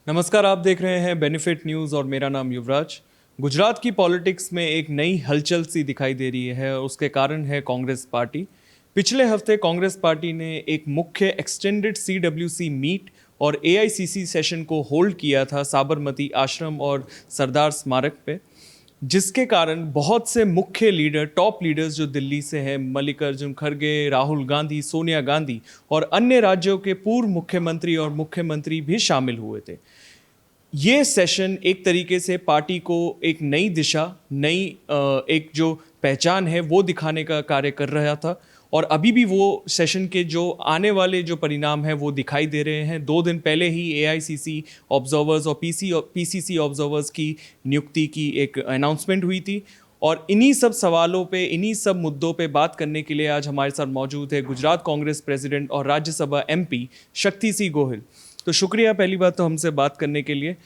नमस्कार, आप देख रहे हैं बेनिफिट न्यूज़ और मेरा नाम युवराज। गुजरात की पॉलिटिक्स में एक नई हलचल सी दिखाई दे रही है और उसके कारण है कांग्रेस पार्टी। पिछले हफ्ते कांग्रेस पार्टी ने एक मुख्य एक्सटेंडेड सीडब्ल्यूसी मीट और एआईसीसी सेशन को होल्ड किया था साबरमती आश्रम और सरदार स्मारक पे, जिसके कारण बहुत से मुख्य लीडर, टॉप लीडर्स जो दिल्ली से हैं, मल्लिकार्जुन खड़गे, राहुल गांधी, सोनिया गांधी और अन्य राज्यों के पूर्व मुख्यमंत्री और मुख्यमंत्री भी शामिल हुए थे। ये सेशन एक तरीके से पार्टी को एक नई दिशा, नई एक जो पहचान है वो दिखाने का कार्य कर रहा था। और अभी भी वो सेशन के जो आने वाले जो परिणाम हैं वो दिखाई दे रहे हैं। 2 दिन पहले ही एआईसीसी ऑब्जर्वर्स और पीसीसी ऑब्जर्वर्स की नियुक्ति की एक अनाउंसमेंट हुई थी। और इन्हीं सब सवालों पे, इन्हीं सब मुद्दों पे बात करने के लिए आज हमारे साथ मौजूद है गुजरात कांग्रेस प्रेसिडेंट और राज्यसभा एमपी शक्ति सिंह गोहिल। तो शुक्रिया पहली बात तो हमसे बात करने के लिए।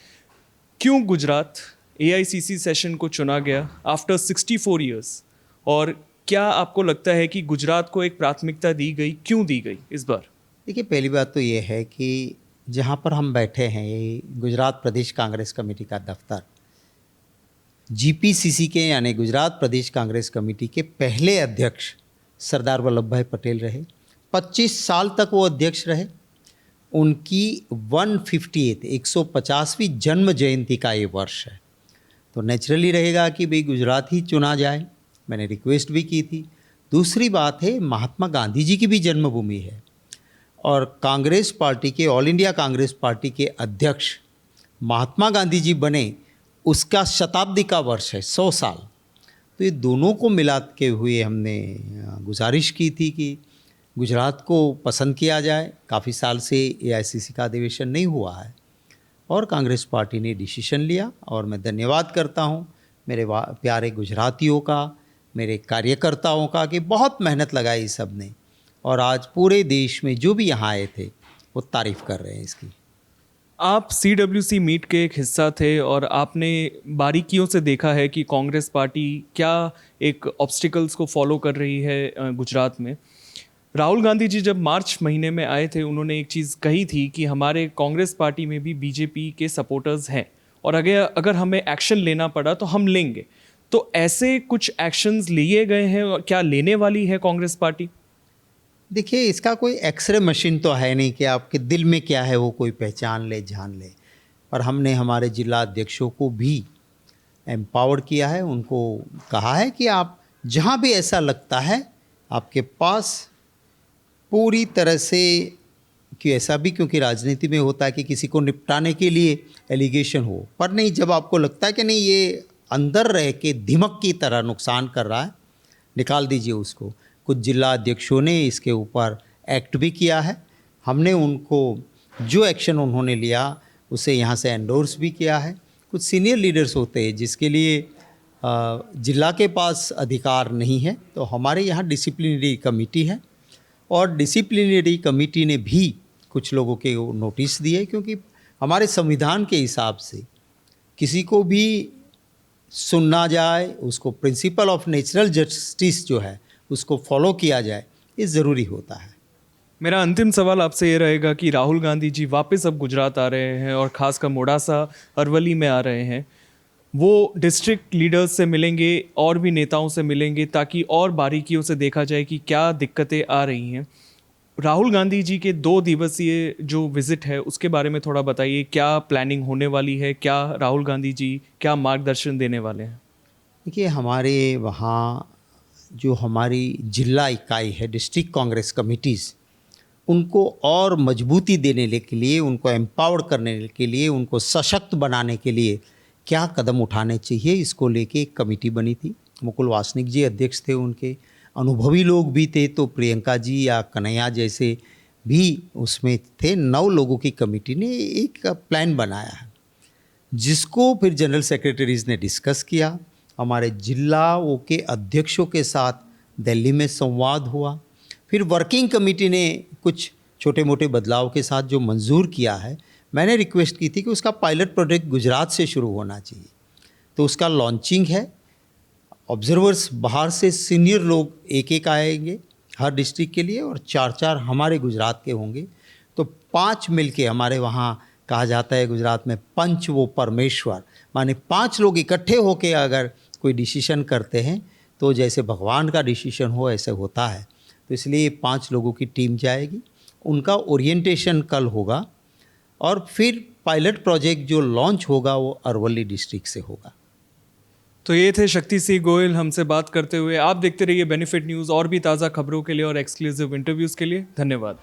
क्यों गुजरात एआईसीसी सेशन को चुना गया आफ्टर 64 ईयर्स, और क्या आपको लगता है कि गुजरात को एक प्राथमिकता दी गई, क्यों दी गई इस बार? देखिए, पहली बात तो ये है कि जहाँ पर हम बैठे हैं, ये गुजरात प्रदेश कांग्रेस कमेटी का दफ्तर जीपीसीसी के यानी गुजरात प्रदेश कांग्रेस कमेटी के पहले अध्यक्ष सरदार वल्लभ भाई पटेल रहे। 25 साल तक वो अध्यक्ष रहे। उनकी 150वीं जन्म जयंती का ये वर्ष है, तो नेचुरली रहेगा कि भाई गुजरात ही चुना जाए। मैंने रिक्वेस्ट भी की थी। दूसरी बात है, महात्मा गांधी जी की भी जन्मभूमि है और कांग्रेस पार्टी के, ऑल इंडिया कांग्रेस पार्टी के अध्यक्ष महात्मा गांधी जी बने, उसका शताब्दी का वर्ष है, 100 साल। तो ये दोनों को मिला के हुए हमने गुजारिश की थी कि गुजरात को पसंद किया जाए। काफ़ी साल से एआईसीसी का अधिवेशन नहीं हुआ है और कांग्रेस पार्टी ने डिसीजन लिया और मैं धन्यवाद करता हूँ मेरे प्यारे गुजरातियों का, मेरे कार्यकर्ताओं का, कि बहुत मेहनत लगाई सब ने और आज पूरे देश में जो भी यहाँ आए थे वो तारीफ़ कर रहे हैं इसकी। आप सीडब्ल्यूसी मीट के एक हिस्सा थे और आपने बारीकियों से देखा है कि कांग्रेस पार्टी क्या एक ऑब्स्टिकल्स को फॉलो कर रही है गुजरात में। राहुल गांधी जी जब मार्च महीने में आए थे, उन्होंने एक चीज़ कही थी कि हमारे कांग्रेस पार्टी में भी बीजेपी के सपोर्टर्स हैं और अगर हमें एक्शन लेना पड़ा तो हम लेंगे। तो ऐसे कुछ एक्शंस लिए गए हैं और क्या लेने वाली है कांग्रेस पार्टी? देखिए, इसका कोई एक्सरे मशीन तो है नहीं कि आपके दिल में क्या है वो कोई पहचान ले, जान ले। पर हमने हमारे जिला अध्यक्षों को भी एम्पावर किया है, उनको कहा है कि आप जहाँ भी ऐसा लगता है आपके पास पूरी तरह से, कि ऐसा भी क्योंकि राजनीति में होता है कि किसी को निपटाने के लिए एलिगेशन हो, पर नहीं, जब आपको लगता है कि नहीं ये अंदर रह के दिमक की तरह नुकसान कर रहा है, निकाल दीजिए उसको। कुछ जिला अध्यक्षों ने इसके ऊपर एक्ट भी किया है। हमने उनको जो एक्शन उन्होंने लिया उसे यहाँ से एंडोर्स भी किया है। कुछ सीनियर लीडर्स होते हैं जिसके लिए जिला के पास अधिकार नहीं है, तो हमारे यहाँ डिसिप्लिनरी कमेटी है और डिसिप्लिनरी कमेटी ने भी कुछ लोगों के नोटिस दिए, क्योंकि हमारे संविधान के हिसाब से किसी को भी सुनना जाए, उसको प्रिंसिपल ऑफ नेचुरल जस्टिस जो है उसको फॉलो किया जाए, ये ज़रूरी होता है। मेरा अंतिम सवाल आपसे ये रहेगा कि राहुल गांधी जी वापस अब गुजरात आ रहे हैं और ख़ासकर मोडासा, अरवली में आ रहे हैं। वो डिस्ट्रिक्ट लीडर्स से मिलेंगे और भी नेताओं से मिलेंगे ताकि और बारीकियों से देखा जाए कि क्या दिक्कतें आ रही हैं। राहुल गांधी जी के 2 दिवसीय जो विज़िट है उसके बारे में थोड़ा बताइए। क्या प्लानिंग होने वाली है? क्या राहुल गांधी जी क्या मार्गदर्शन देने वाले हैं? देखिए, हमारे वहाँ जो हमारी जिला इकाई है, डिस्ट्रिक्ट कांग्रेस कमिटीज़, उनको और मजबूती देने के लिए, उनको एम्पावर करने के लिए, उनको सशक्त बनाने के लिए क्या कदम उठाने चाहिए, इसको लेके एक कमेटी बनी थी। मुकुल वासनिक जी अध्यक्ष थे, उनके अनुभवी लोग भी थे, तो प्रियंका जी या कन्हैया जैसे भी उसमें थे। 9 लोगों की कमेटी ने एक प्लान बनाया है जिसको फिर जनरल सेक्रेटरीज़ ने डिस्कस किया। हमारे जिलाओं के अध्यक्षों के साथ दिल्ली में संवाद हुआ। फिर वर्किंग कमेटी ने कुछ छोटे मोटे बदलाव के साथ जो मंजूर किया है, मैंने रिक्वेस्ट की थी कि उसका पायलट प्रोजेक्ट गुजरात से शुरू होना चाहिए, तो उसका लॉन्चिंग है। ऑब्जर्वर्स बाहर से सीनियर लोग एक एक आएंगे हर डिस्ट्रिक्ट के लिए और 4-4 हमारे गुजरात के होंगे। तो 5 मिलके हमारे वहाँ कहा जाता है गुजरात में पंच वो परमेश्वर, माने 5 लोग इकट्ठे होके अगर कोई डिसीजन करते हैं तो जैसे भगवान का डिसीजन हो ऐसे होता है। तो इसलिए 5 लोगों की टीम जाएगी, उनका ओरिएंटेशन कल होगा और फिर पायलट प्रोजेक्ट जो लॉन्च होगा वो अरवली डिस्ट्रिक्ट से होगा। तो ये थे शक्ति सिंह गोयल हमसे बात करते हुए। आप देखते रहिए बेनिफिट न्यूज़। और भी ताज़ा खबरों के लिए और एक्सक्लूसिव इंटरव्यूज़ के लिए धन्यवाद।